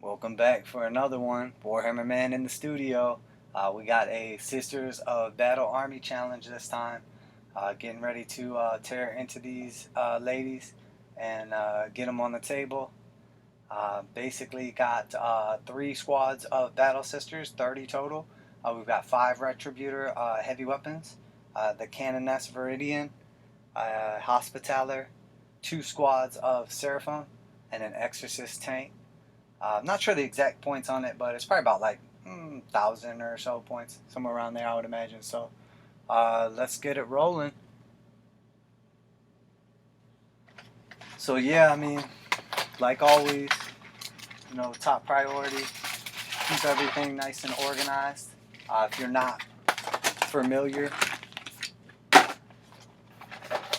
Welcome back for another one. Warhammer Man in the studio. We got a Sisters of Battle Army challenge this time. Getting ready to tear into these ladies and get them on the table. Basically got 3 squads of Battle Sisters, 30 total. We've got 5 retributor heavy weapons, the canoness veridyan, hospitaller, 2 squads of seraphim, and an exorcist tank. I'm not sure the exact points on it, but it's probably about like 1,000 or so points, somewhere around there, I would imagine. So let's get it rolling. So yeah, I mean, like always, top priority, keep everything nice and organized. If you're not familiar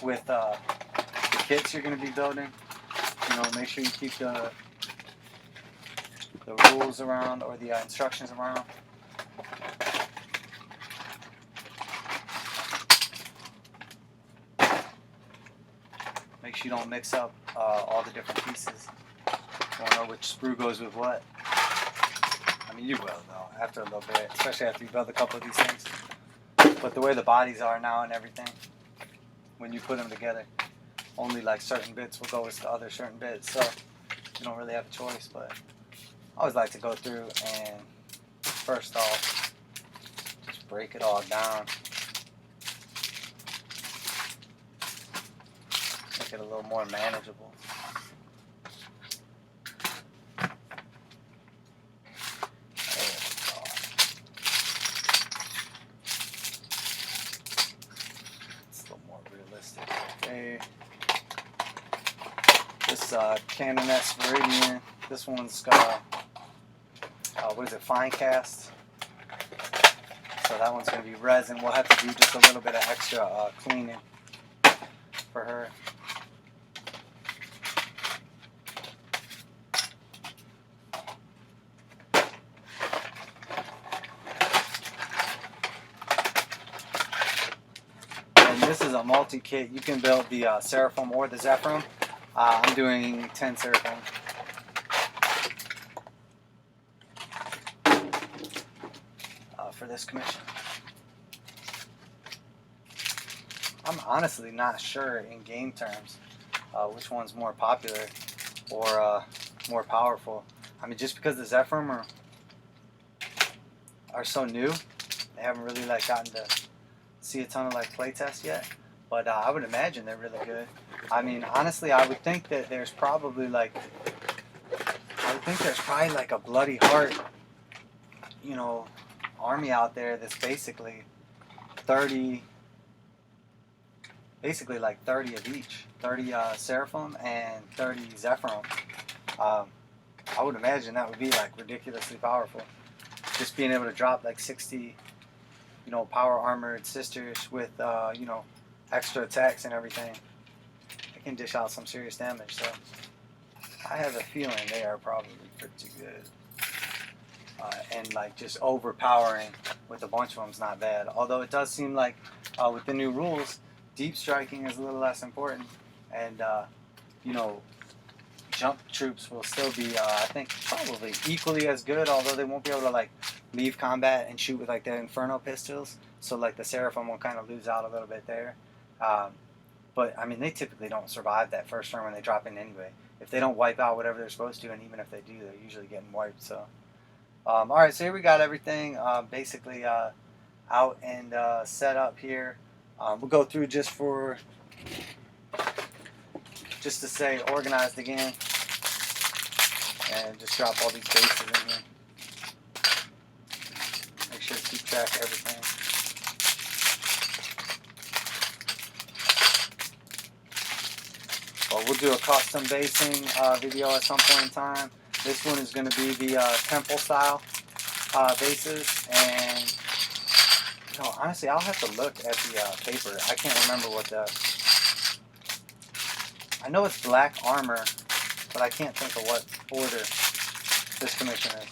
with the kits you're going to be building, make sure you keep the rules around, or the instructions around. Make sure you don't mix up all the different pieces. Don't know which sprue goes with what. I mean, you will though, after a little bit, especially after you build a couple of these things. But the way the bodies are now and everything, when you put them together, only like certain bits will go with the other certain bits, so you don't really have a choice. But I always like to go through and first off just break it all down, make it a little more manageable. It's a little more realistic. Okay. This canoness veridyan, this one's got what is it, fine cast. So that one's going to be resin. We'll have to do just a little bit of extra cleaning for her. And this is a multi-kit. You can build the seraphim or the zephram. I'm doing 10 seraphim. For this commission. I'm honestly not sure in game terms which one's more popular or more powerful. I mean, just because the Zephram are so new, they haven't really like gotten to see a ton of like playtests yet. But I would imagine they're really good. I mean, honestly, I would think that there's probably like a bloody heart, army out there that's basically 30, like 30 of each, 30 seraphim and 30 zephram. I would imagine that would be like ridiculously powerful. Just being able to drop like 60, power armored sisters with extra attacks and everything, it can dish out some serious damage. So I have a feeling they are probably pretty good. And like just overpowering with a bunch of them is not bad. Although it does seem like with the new rules, deep striking is a little less important, and jump troops will still be I think probably equally as good. Although they won't be able to like leave combat and shoot with like their inferno pistols. So like the seraphim will kind of lose out a little bit there. But I mean, they typically don't survive that first turn when they drop in anyway. If they don't wipe out whatever they're supposed to, and even if they do, they're usually getting wiped. So. Alright, so here we got everything basically out and set up here. We'll go through just to say organized again, and just drop all these bases in here. Make sure to keep track of everything. Well, we'll do a custom basing video at some point in time. This one is going to be the temple style bases, and honestly, I'll have to look at the paper. I can't remember what I know it's black armor, but I can't think of what order this commission is.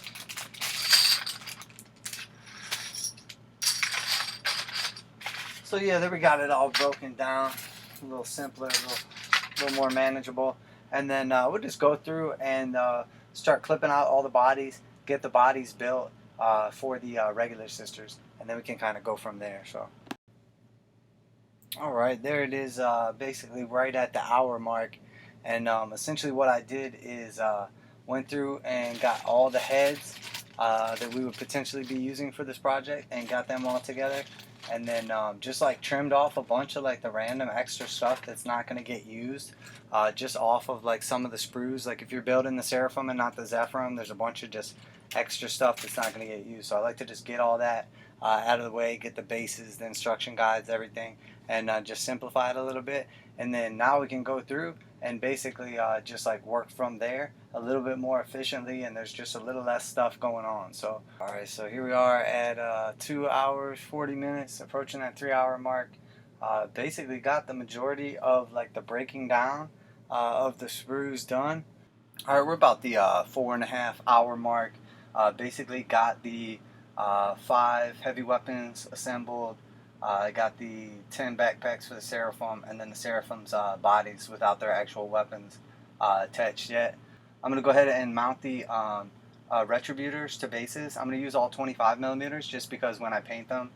So yeah, there we got it all broken down, a little simpler, a little more manageable. And then we'll just go through and start clipping out all the bodies, get the bodies built for the regular sisters, and then we can kind of go from there. So, all right, there it is, basically right at the hour mark, and essentially what I did is went through and got all the heads that we would potentially be using for this project and got them all together, and then just like trimmed off a bunch of like the random extra stuff that's not going to get used, just off of like some of the sprues. Like if you're building the seraphim and not the zephyrim, there's a bunch of just extra stuff that's not going to get used. So I like to just get all that out of the way, get the bases, the instruction guides, everything, and just simplify it a little bit. And then now we can go through and basically just like work from there a little bit more efficiently, and there's just a little less stuff going on. So alright, so here we are at 2 hours 40 minutes, approaching that 3 hour mark. Basically got the majority of like the breaking down of the sprues done. Alright, we're about the 4.5 hour mark. Basically got the 5 heavy weapons assembled. I got the 10 backpacks for the seraphim, and then the seraphim's bodies without their actual weapons attached yet. I'm going to go ahead and mount the retributors to bases. I'm going to use all 25 millimeters just because when I paint them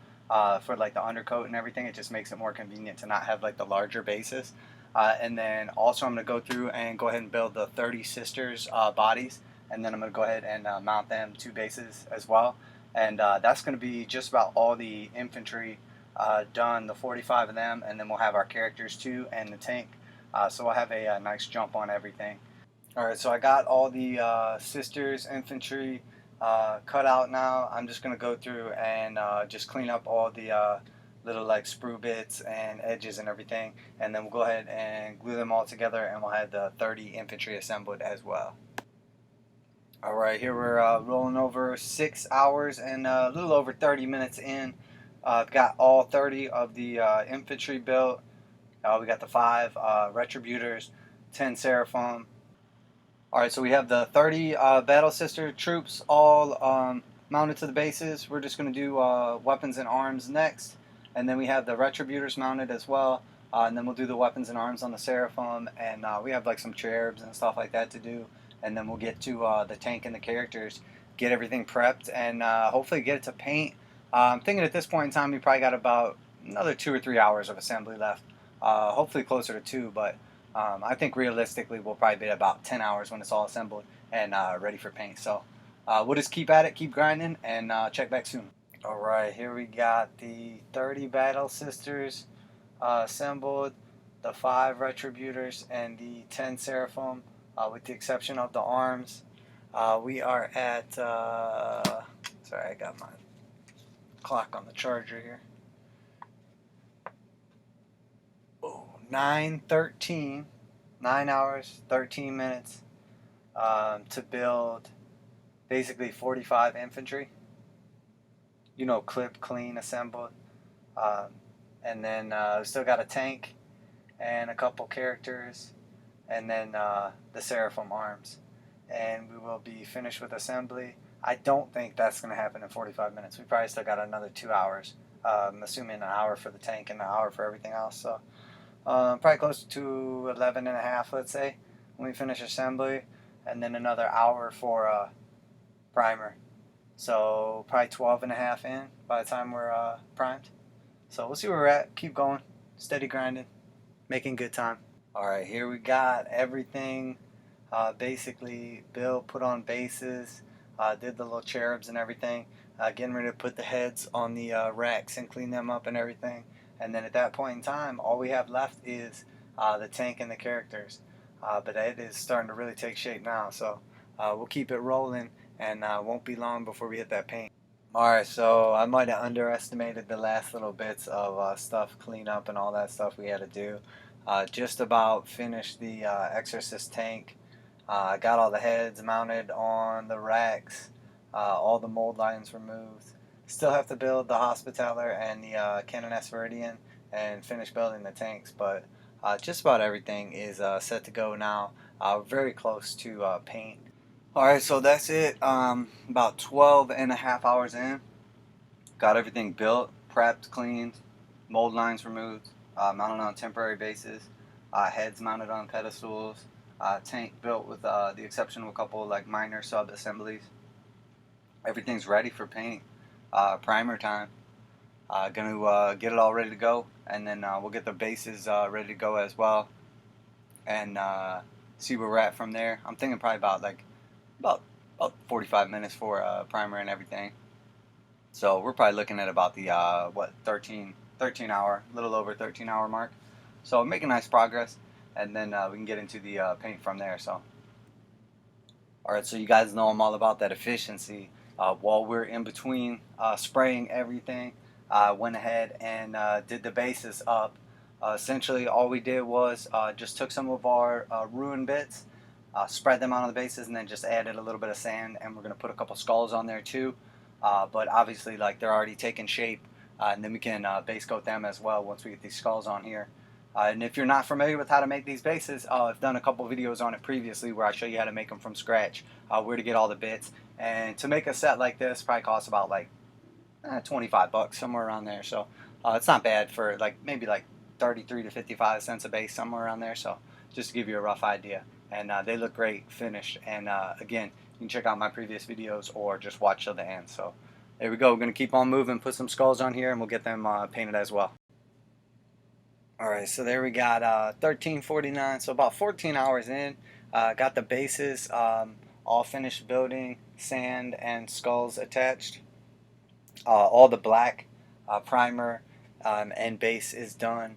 for like the undercoat and everything, it just makes it more convenient to not have like the larger bases. And then also I'm going to go through and go ahead and build the 30 sisters bodies, and then I'm going to go ahead and mount them to bases as well. And that's going to be just about all the infantry done, the 45 of them, and then we'll have our characters too and the tank. So we'll have a nice jump on everything. Alright, so I got all the sisters infantry cut out now. I'm just going to go through and just clean up all the little like sprue bits and edges and everything, and then we'll go ahead and glue them all together, and we'll have the 30 infantry assembled as well. Alright, here we're rolling over 6 hours and a little over 30 minutes in. I've got all 30 of the infantry built. We got the 5 retributors, 10 seraphim. Alright, so we have the 30 battle sister troops all mounted to the bases. We're just going to do weapons and arms next. And then we have the retributors mounted as well. And then we'll do the weapons and arms on the seraphim. And we have like some cherubs and stuff like that to do. And then we'll get to the tank and the characters, get everything prepped, and hopefully get it to paint. I'm thinking at this point in time we probably got about another 2 or 3 hours of assembly left. Hopefully closer to 2, but I think realistically we'll probably be at about 10 hours when it's all assembled and ready for paint. So we'll just keep at it, keep grinding, and check back soon. Alright, here we got the 30 battle sisters assembled, the 5 retributors, and the 10 seraphim, with the exception of the arms. We are at, sorry, I got my clock on the charger here. 9:13, 9 hours 13 minutes to build basically 45 infantry. You know, clip, clean, assembled, and then we still got a tank and a couple characters, and then the seraphim arms, and we will be finished with assembly. I don't think that's going to happen in 45 minutes. We probably still got another 2 hours. I'm assuming an hour for the tank and an hour for everything else. So probably close to 11 and a half, let's say, when we finish assembly, and then another hour for primer. So probably 12 and a half in by the time we're primed. So we'll see where we're at. Keep going, steady grinding, making good time. Alright, here we got everything basically built, put on bases, did the little cherubs and everything, getting ready to put the heads on the racks and clean them up and everything. And then at that point in time, all we have left is the tank and the characters. But it is starting to really take shape now, so we'll keep it rolling, and won't be long before we hit that paint. Alright, so I might have underestimated the last little bits of stuff, clean up and all that stuff we had to do. Just about finished the exorcist tank. Got all the heads mounted on the racks, all the mold lines removed. Still have to build the hospitaller and the canoness veridyan and finish building the tanks, but just about everything is set to go now. Very close to paint. Alright, so that's it. About 12 and a half hours in. Got everything built, prepped, cleaned, mold lines removed, mounted on temporary bases, heads mounted on pedestals, tank built with the exception of a couple like minor sub assemblies. Everything's ready for paint. Primer time. Gonna get it all ready to go, and then we'll get the bases ready to go as well, and see where we're at from there. I'm thinking probably about 45 minutes for primer and everything. So we're probably looking at about the 13 hour, little over 13 hour mark. So making nice progress, and then we can get into the paint from there. So, all right, so you guys know I'm all about that efficiency. While we're in between spraying everything, went ahead and did the bases up. Essentially, all we did was just took some of our ruined bits, spread them out on the bases, and then just added a little bit of sand. And we're gonna put a couple skulls on there too. But obviously, like, they're already taking shape, and then we can base coat them as well once we get these skulls on here. And if you're not familiar with how to make these bases, I've done a couple videos on it previously where I show you how to make them from scratch, where to get all the bits. And to make a set like this probably costs about like 25 bucks, somewhere around there. So it's not bad for like maybe like 33 to 55 cents a base, somewhere around there. So just to give you a rough idea. And they look great finished. And again, you can check out my previous videos or just watch till the end. So there we go. We're going to keep on moving, put some skulls on here, and we'll get them painted as well. Alright, so there we got 13:49, so about 14 hours in. Got the bases all finished building, sand and skulls attached. All the black primer and base is done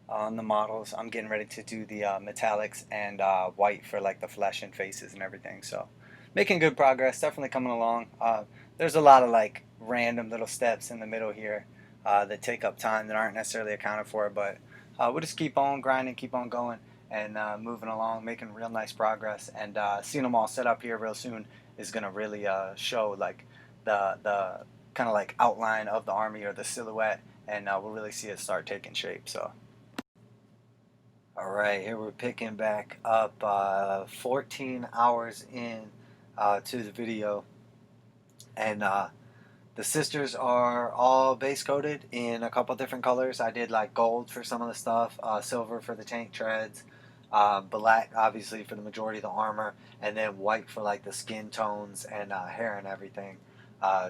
on the models. I'm getting ready to do the metallics and white for like the flesh and faces and everything. So making good progress, definitely coming along. There's a lot of like random little steps in the middle here that take up time that aren't necessarily accounted for, but we'll just keep on grinding, keep on going, and moving along, making real nice progress. And seeing them all set up here real soon is going to really show like the kind of like outline of the army or the silhouette, and we'll really see it start taking shape. So, all right, here we're picking back up 14 hours in to the video, and the sisters are all base coated in a couple different colors. I did like gold for some of the stuff, silver for the tank treads, black obviously for the majority of the armor, and then white for like the skin tones and hair and everything.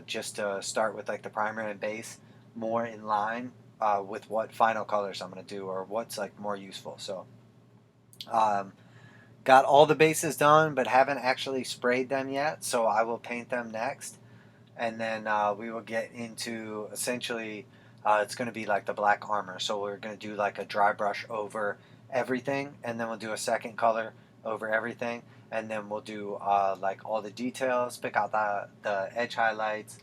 Just to start with like the primer and base more in line with what final colors I'm going to do or what's like more useful. So got all the bases done but haven't actually sprayed them yet, so I will paint them next. And then we will get into essentially it's going to be like the black armor. So we're going to do like a dry brush over everything, and then we'll do a second color over everything, and then we'll do like all the details, pick out the edge highlights,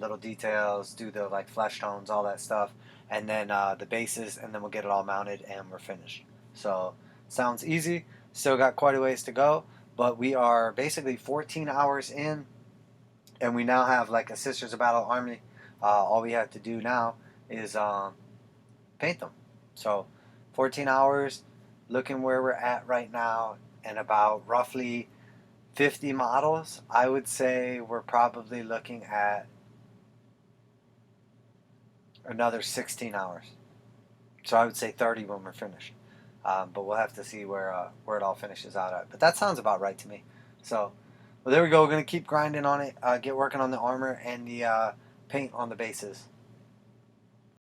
little details, do the like flesh tones, all that stuff, and then the bases, and then we'll get it all mounted and we're finished. So sounds easy. Still got quite a ways to go, but we are basically 14 hours in. And we now have like a Sisters of Battle army. All we have to do now is paint them. So 14 hours, looking where we're at right now, and about roughly 50 models. I would say we're probably looking at another 16 hours. So I would say 30 when we're finished. But we'll have to see where it all finishes out at. But that sounds about right to me. So. Well, there we go. We're going to keep grinding on it, get working on the armor and the paint on the bases.